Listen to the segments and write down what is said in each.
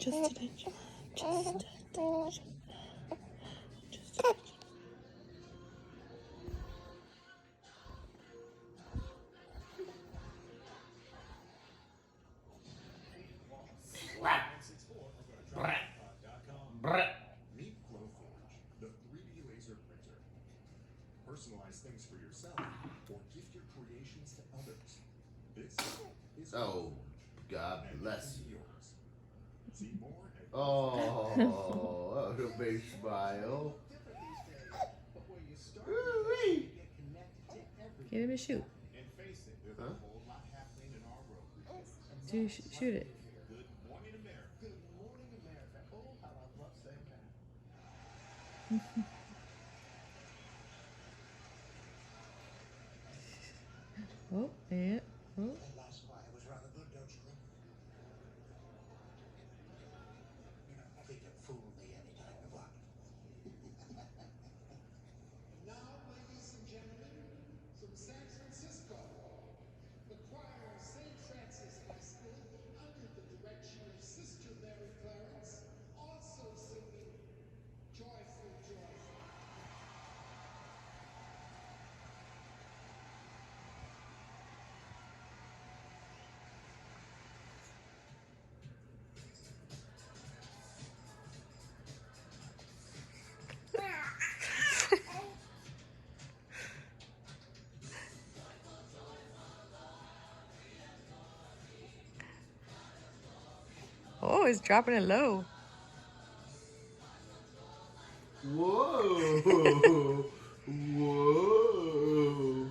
Just an inch. Just an inch. Just an inch. Meet Glowforge, the 3D laser printer. Personalize things for yourself or gift your creations to others. This is Oh, God bless you. yours. See more at Oh, that was a big smile. Ooh-wee. Get him a shoot. and face it, there's a whole lot happening in our world these days. Shoot it. Good morning, America. Good morning, America. Oh, how I love saying that. Oh, yeah. Oh. That last fire was rather good, don't you think? You know, I think you fool me any time you want. Now, ladies and gentlemen, from San Francisco, the choir of St. Francis High School, under the direction of Sister Mary Clarence, also singing Joyful, Joyful. Oh, he's dropping it low. Whoa. Whoa.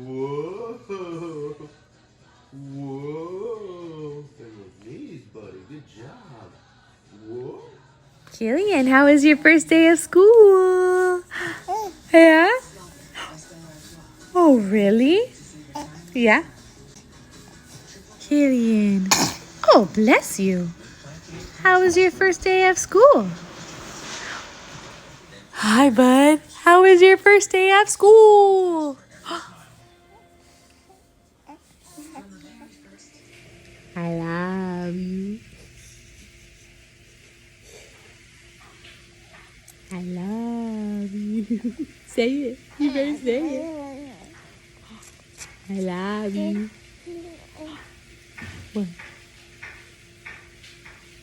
Whoa. Whoa. That was knees, buddy. Good job. Whoa. Killian, how was your first day of school? Yeah? Oh, really? Yeah? Killian. Oh, bless you. How was your first day of school? Hi, bud. How was your first day of school? I love you. I love you. Say it. You better say it. I love you. What?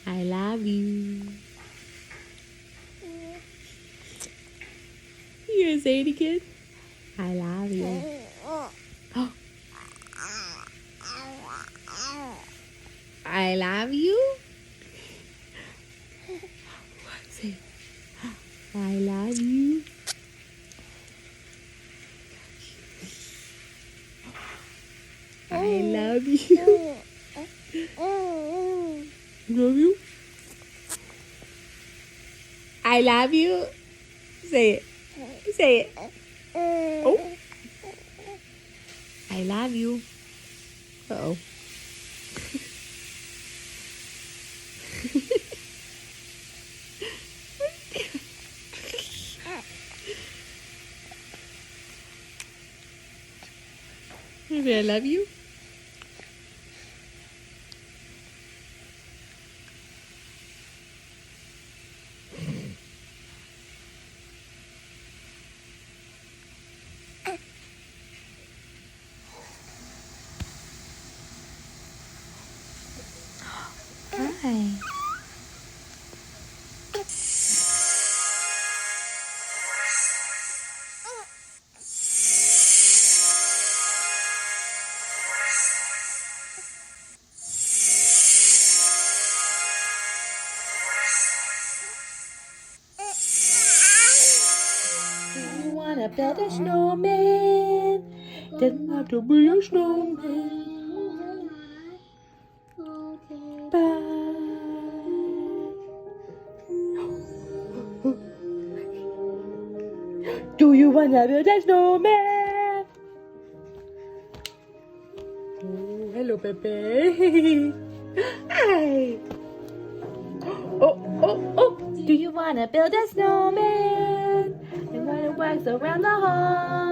I love you. You gonna say it again? I love you. Oh. I love you. Say it. I love you. I love you. Love you. I love you. Say it. Say it. Oh. I love you. Uh-oh. Maybe I love you. Hi. Do you wanna build a snowman? Doesn't have to be a snowman. Bye. Do you wanna build a snowman? Oh, hello, Pepe. Hi. Oh, oh, oh. Do you wanna build a snowman? And wanna wax around the hall?